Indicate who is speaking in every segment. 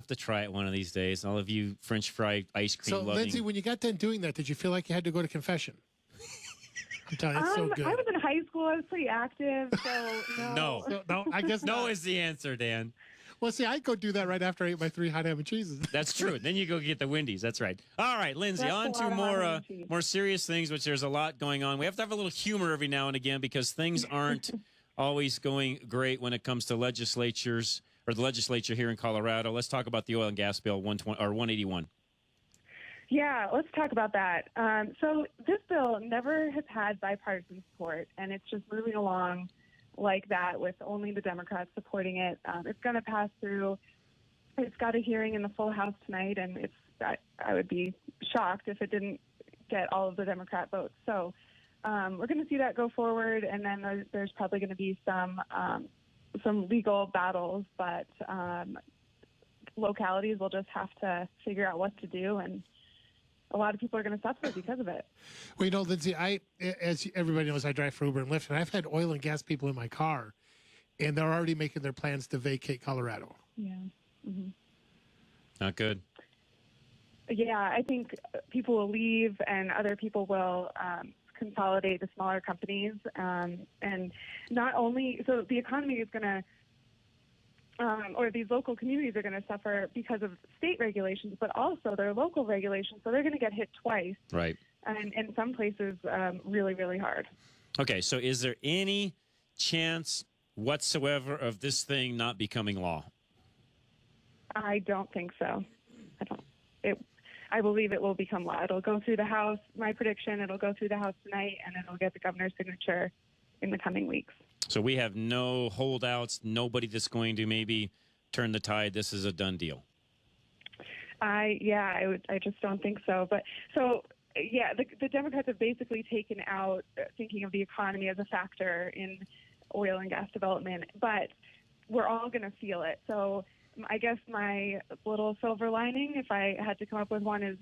Speaker 1: have to try it one of these days. All of you French fry ice cream loving.
Speaker 2: So, Lindsey, when you got done doing that, did you feel like you had to go to confession? I'm telling you, it's so good.
Speaker 3: I was in high school. I was pretty active, so no.
Speaker 1: No.
Speaker 2: No, I guess
Speaker 1: No
Speaker 2: not.
Speaker 1: is the answer, Dan.
Speaker 2: Well, see, I'd go do that right after I ate my 3 hot ham and cheeses.
Speaker 1: That's true. Then you go get the Wendy's. That's right. All right, Lindsey,
Speaker 3: That's
Speaker 1: on
Speaker 3: a
Speaker 1: to
Speaker 3: lot of
Speaker 1: more
Speaker 3: hot ham and cheese.
Speaker 1: more serious things, which there's a lot going on. We have to have a little humor every now and again because things aren't always going great when it comes to legislatures or the legislature here in Colorado. Let's talk about the oil and gas bill 120 or 181.
Speaker 3: Yeah, let's talk about that. So this bill never has had bipartisan support, and it's just moving along like that with only the Democrats supporting it. It's going to pass through. It's got a hearing in the full House tonight, and I would be shocked if it didn't get all of the Democrat votes. So we're going to see that go forward, and then there's probably going to be some legal battles, but localities will just have to figure out what to do, and a lot of people are going to suffer because of it.
Speaker 2: Well, you know, Lindsey, as everybody knows, I drive for Uber and Lyft, and I've had oil and gas people in my car, and they're already making their plans to vacate Colorado.
Speaker 3: Yeah. Mm-hmm.
Speaker 1: Not good.
Speaker 3: Yeah, I think people will leave and other people will consolidate the smaller companies. And not only, so the economy is going to, or these local communities are going to suffer because of state regulations, but also their local regulations. So they're going to get hit twice.
Speaker 1: Right.
Speaker 3: And in some places, really, really hard.
Speaker 1: Okay, so is there any chance whatsoever of this thing not becoming law?
Speaker 3: I don't think so. I believe it will become law. It'll go through the House. My prediction, it'll go through the House tonight, and it'll get the governor's signature in the coming weeks.
Speaker 1: So we have no holdouts, nobody that's going to maybe turn the tide. This is a done deal.
Speaker 3: I just don't think so. But so, yeah, the Democrats have basically taken out thinking of the economy as a factor in oil and gas development, but we're all going to feel it. So I guess my little silver lining, if I had to come up with one, is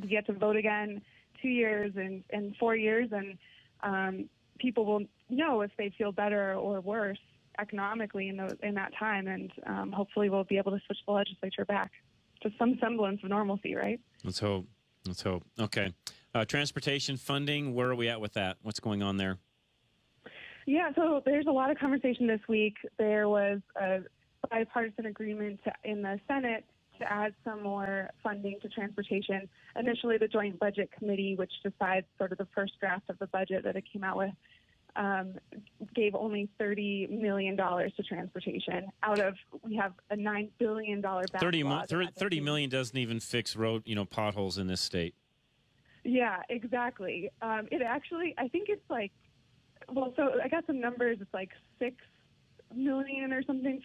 Speaker 3: we get to vote again 2 years and 4 years, and people will know if they feel better or worse economically in that time, and hopefully we'll be able to switch the legislature back to some semblance of normalcy, right?
Speaker 1: Let's hope. Let's hope. Okay. Transportation funding, where are we at with that? What's going on there?
Speaker 3: Yeah, so there's a lot of conversation this week. There was a bipartisan agreement in the Senate to add some more funding to transportation. Initially, the Joint Budget Committee, which decides sort of the first draft of the budget that it came out with, gave only $30 million to transportation. We have a $9 billion backlog.
Speaker 1: $30 million doesn't even fix road, potholes in this state.
Speaker 3: Yeah, exactly. It actually, I think it's like, so I got some numbers. It's like $6 million or something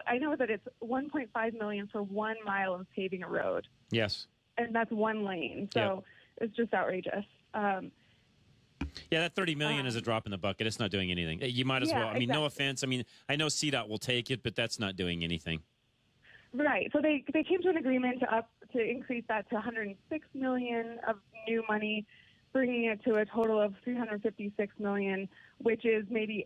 Speaker 3: I know that it's $1.5 million for 1 mile of paving a road.
Speaker 1: Yes.
Speaker 3: And that's one lane. So It's just outrageous.
Speaker 1: Yeah, that $30 million is a drop in the bucket. It's not doing anything. You might as well. I mean,
Speaker 3: exactly.
Speaker 1: No offense. I mean, I know CDOT will take it, but that's not doing anything.
Speaker 3: Right. So they came to an agreement to increase that to $106 million of new money, bringing it to a total of $356 million, which is maybe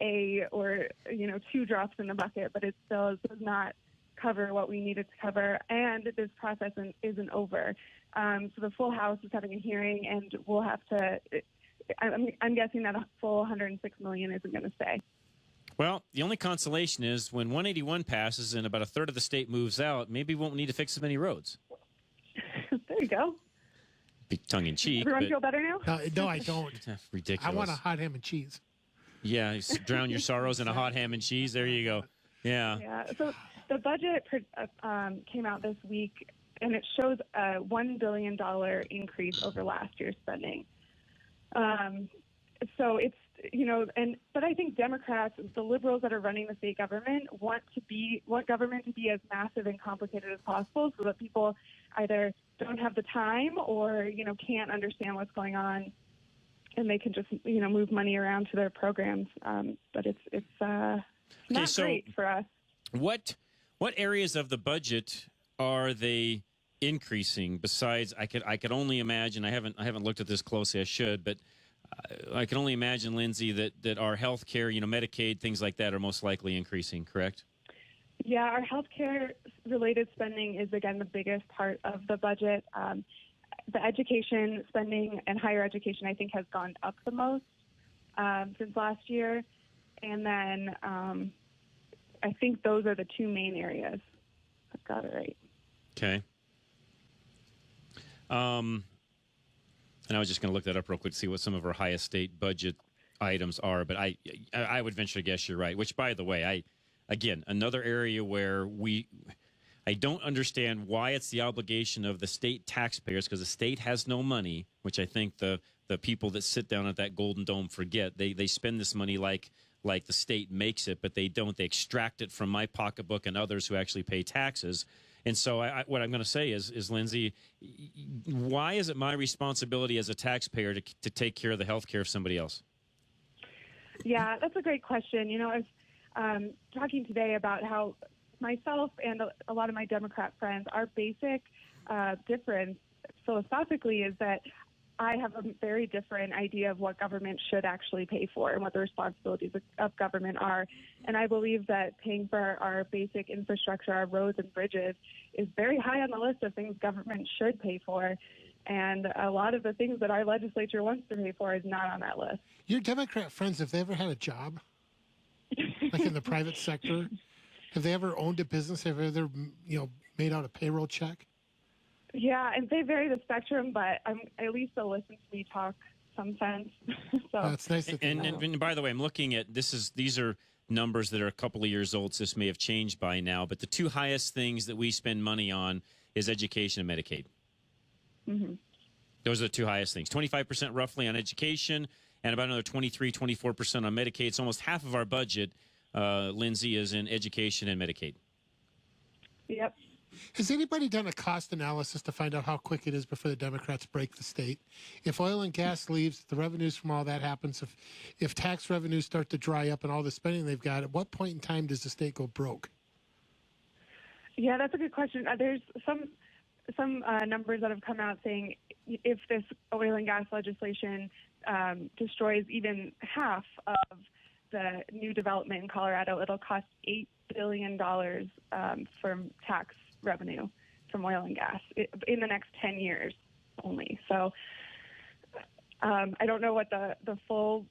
Speaker 3: two drops in the bucket, but it still does not cover what we needed to cover. And this process isn't over. So the full House is having a hearing, and we'll have to. I'm guessing that a full $106 million isn't going to stay.
Speaker 1: Well, the only consolation is when 181 passes and about a third of the state moves out, maybe we won't need to fix as many roads.
Speaker 3: There you go.
Speaker 1: Be tongue-in-cheek.
Speaker 3: Everyone feel better now?
Speaker 2: No, I don't.
Speaker 1: Ridiculous.
Speaker 2: I want a hot ham and cheese.
Speaker 1: Yeah, you drown your sorrows in a hot ham and cheese. There you go. Yeah.
Speaker 3: Yeah. So the budget came out this week, and it shows a $1 billion increase over last year's spending. So it's, but I think Democrats, the liberals that are running the state government, want government to be as massive and complicated as possible so that people either don't have the time or, can't understand what's going on, and they can just, move money around to their programs. But it's not great for us.
Speaker 1: What areas of the budget are they increasing? Besides, I could only imagine. I haven't looked at this closely. I should, but I can only imagine, Lindsey, that our health care, Medicaid, things like that, are most likely increasing. Correct?
Speaker 3: Yeah, our healthcare related spending is, again, the biggest part of the budget. The education spending and higher education, I think, has gone up the most since last year. And then I think those are the two main areas. I've got it right.
Speaker 1: Okay. And I was just going to look that up real quick to see what some of our highest state budget items are. But I would venture to guess you're right, which, by the way, again, another area where I don't understand why it's the obligation of the state taxpayers, because the state has no money, which I think the people that sit down at that Golden Dome forget. They spend this money like the state makes it, but they don't. They extract it from my pocketbook and others who actually pay taxes. And so what I'm going to say is, Lindsey, why is it my responsibility as a taxpayer to take care of the health care of somebody else?
Speaker 3: Yeah, that's a great question. You know, I was talking today about how myself and a lot of my Democrat friends, our basic difference philosophically is that I have a very different idea of what government should actually pay for and what the responsibilities of government are. And I believe that paying for our basic infrastructure, our roads and bridges, is very high on the list of things government should pay for. And a lot of the things that our legislature wants to pay for is not on that list.
Speaker 2: Your Democrat friends, have they ever had a job? Like in the private sector? Have they ever owned a business? Have they ever, made out a payroll check?
Speaker 3: Yeah, and they vary the spectrum, but at least they'll listen to me talk some sense. So
Speaker 2: it's nice that
Speaker 1: and by the way, I'm looking at these are numbers that are a couple of years old, so this may have changed by now, but the two highest things that we spend money on is education and Medicaid.
Speaker 3: Mm-hmm.
Speaker 1: Those are the two highest things. 25% roughly on education and about another 24% on Medicaid. It's almost half of our budget, Lindsey, is in education and Medicaid.
Speaker 3: Yep.
Speaker 2: Has anybody done a cost analysis to find out how quick it is before the Democrats break the state? If oil and gas leaves, the revenues from all that happens, if tax revenues start to dry up and all the spending they've got, at what point in time does the state go broke?
Speaker 3: Yeah, that's a good question. There's some numbers that have come out saying if this oil and gas legislation destroys even half of the new development in Colorado, it'll cost $8 billion from tax revenue from oil and gas in the next 10 years only. So I don't know what the full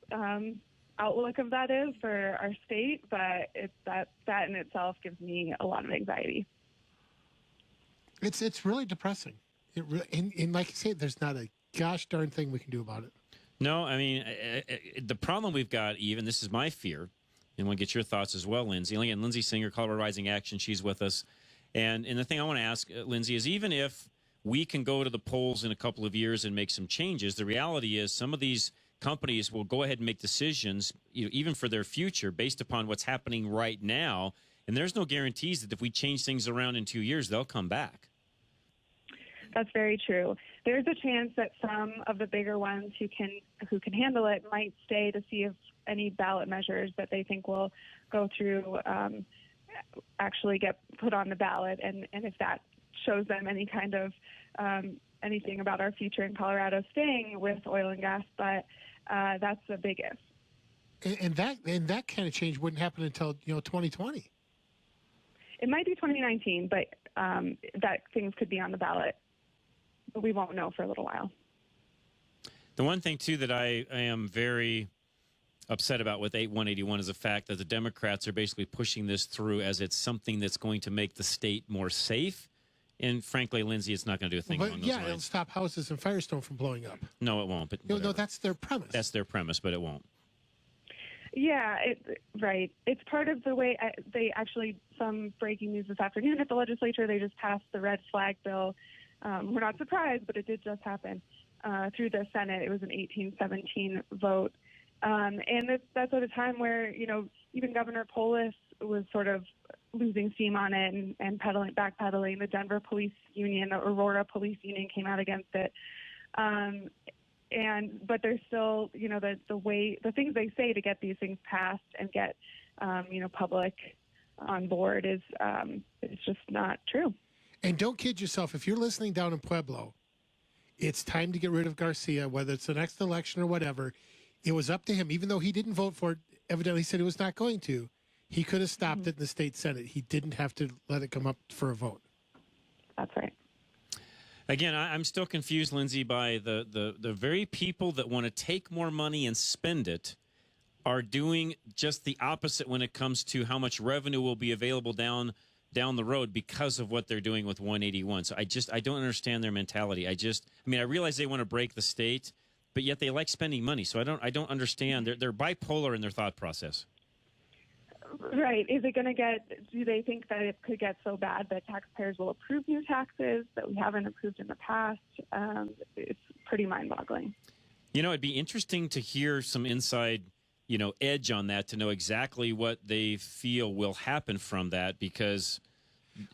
Speaker 3: outlook of that is for our state, but that in itself gives me a lot of anxiety.
Speaker 2: It's really depressing. And like you say, there's not a gosh darn thing we can do about it.
Speaker 1: No, I mean, the problem we've got, this is my fear, and I want to get your thoughts as well, Lindsey. Again, Lindsey Singer, Colorado Rising Action, she's with us. And the thing I want to ask, Lindsey, is even if we can go to the polls in a couple of years and make some changes, the reality is some of these companies will go ahead and make decisions, even for their future, based upon what's happening right now. And there's no guarantees that if we change things around in 2 years, they'll come back.
Speaker 3: That's very true. There's a chance that some of the bigger ones who can handle it might stay to see if any ballot measures that they think will go through actually get put on the ballot, and if that shows them any kind of anything about our future in Colorado staying with oil and gas. But that's the big if.
Speaker 2: And that kind of change wouldn't happen until 2020.
Speaker 3: It might be 2019, but that things could be on the ballot. But we won't know for a little while.
Speaker 1: The one thing, too, that I am very upset about with 181 is the fact that the Democrats are basically pushing this through as it's something that's going to make the state more safe. And frankly, Lindsey, it's not going to do a thing along those lines.
Speaker 2: It'll stop houses in Firestone from blowing up.
Speaker 1: No, it won't. But
Speaker 2: no, that's their premise.
Speaker 1: That's their premise, but it won't.
Speaker 3: Yeah, right. It's part of the way they actually, some breaking news this afternoon at the legislature, they just passed the red flag bill. We're not surprised, but it did just happen through the Senate. It was an 18-17 vote. And that's at a time where, even Governor Polis was sort of losing steam on it and backpedaling. The Denver Police Union, the Aurora Police Union came out against it. But there's still, the things they say to get these things passed and get, public on board is it's just not true.
Speaker 2: And don't kid yourself. If you're listening down in Pueblo, it's time to get rid of Garcia, whether it's the next election or whatever. It was up to him, even though he didn't vote for it. Evidently said he was not going to. He could have stopped it in the state Senate. He didn't have to let it come up for a vote.
Speaker 3: That's right.
Speaker 1: Again, I'm still confused, Lindsey, by the very people that want to take more money and spend it are doing just the opposite when it comes to how much revenue will be available down the road because of what they're doing with 181. So I don't understand their mentality. I realize they want to break the state, but yet they like spending money. So I don't understand. They're bipolar in their thought process.
Speaker 3: Right. Is it going to do they think that it could get so bad that taxpayers will approve new taxes that we haven't approved in the past? It's pretty mind-boggling.
Speaker 1: It'd be interesting to hear some inside, edge on that to know exactly what they feel will happen from that, because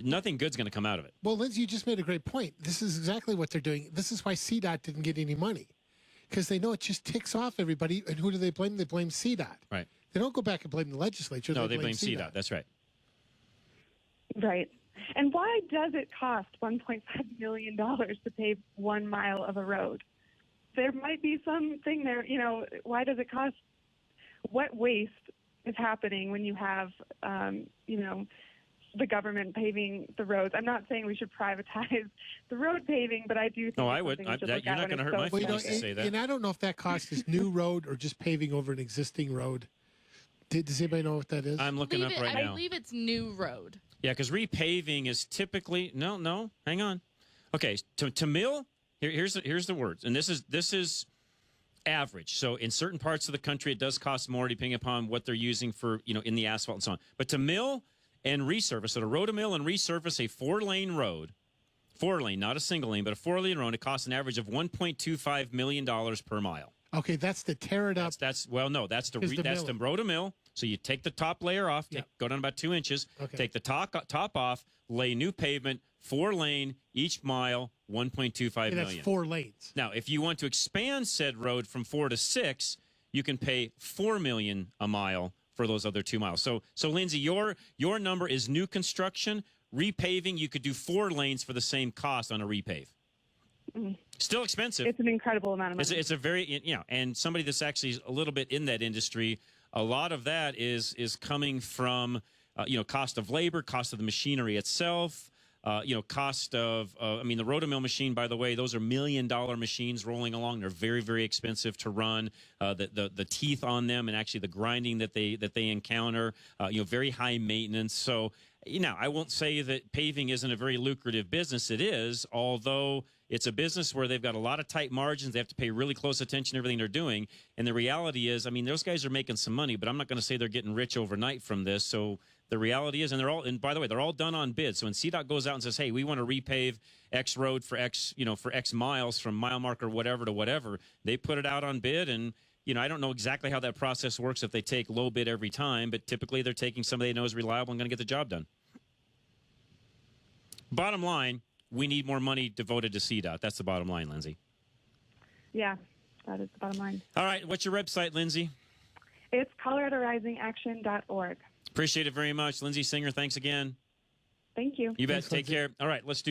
Speaker 1: nothing good's going to come out of it.
Speaker 2: Well, Lindsey, you just made a great point. This is exactly what they're doing. This is why CDOT didn't get any money, because they know it just ticks off everybody. And who do they blame? They blame CDOT.
Speaker 1: Right.
Speaker 2: They don't go back and blame the legislature.
Speaker 1: No, they blame CDOT. That's right.
Speaker 3: Right. And why does it cost $1.5 million to pave 1 mile of a road? There might be something there. Why does it cost? What waste is happening when you have, the government paving the roads? I'm not saying we should privatize the road paving, but I do think
Speaker 1: I would. You're not going to hurt my feelings to say that.
Speaker 2: And I don't know if that cost is new road or just paving over an existing road. Does anybody know what that is?
Speaker 1: I'm looking up right now.
Speaker 4: I believe it's new road.
Speaker 1: Yeah, because repaving is typically no. Hang on. Okay, to mill. Here's the words, and this is average. So in certain parts of the country, it does cost more depending upon what they're using for in the asphalt and so on. But to mill and resurface, so to rotomill and resurface a 4-lane road, 4-lane, not a single lane, but a 4-lane road, it costs an average of $1.25 million per mile.
Speaker 2: Okay, that's to tear it up.
Speaker 1: That's the rotomill. So you take the top layer off, go down about 2 inches, take the top off, lay new pavement, 4-lane, each mile, $1.25 million.
Speaker 2: That's 4 lanes.
Speaker 1: Now, if you want to expand said road from 4 to 6, you can pay $4 million a mile for those other 2 miles. So Lindsey, your number is new construction. Repaving, you could do 4 lanes for the same cost on a repave. Still expensive.
Speaker 3: It's an incredible amount of money.
Speaker 1: It's a very, and somebody that's actually a little bit in that industry, a lot of that is coming from, cost of labor, cost of the machinery itself, cost of, the rotomill machine, by the way, those are $1 million machines rolling along. They're very, very expensive to run. The teeth on them and actually the grinding that they encounter, very high maintenance. So, I won't say that paving isn't a very lucrative business. It is, although it's a business where they've got a lot of tight margins. They have to pay really close attention to everything they're doing. And the reality is, those guys are making some money, but I'm not going to say they're getting rich overnight from this. So the reality is, and by the way, they're all done on bid. So when CDOT goes out and says, hey, we want to repave X road for X, for X miles from mile marker whatever to whatever, they put it out on bid. And, I don't know exactly how that process works if they take low bid every time, but typically they're taking somebody they know is reliable and going to get the job done. Bottom line, we need more money devoted to CDOT. That's the bottom line, Lindsey.
Speaker 3: Yeah, that is the bottom line.
Speaker 1: All right. What's your website, Lindsey?
Speaker 3: It's coloradorisingaction.org.
Speaker 1: Appreciate it very much. Lindsey Singer, thanks again.
Speaker 3: Thank you.
Speaker 1: You bet.
Speaker 2: Thanks,
Speaker 1: Take
Speaker 2: Lindsey.
Speaker 1: care. All right. Let's do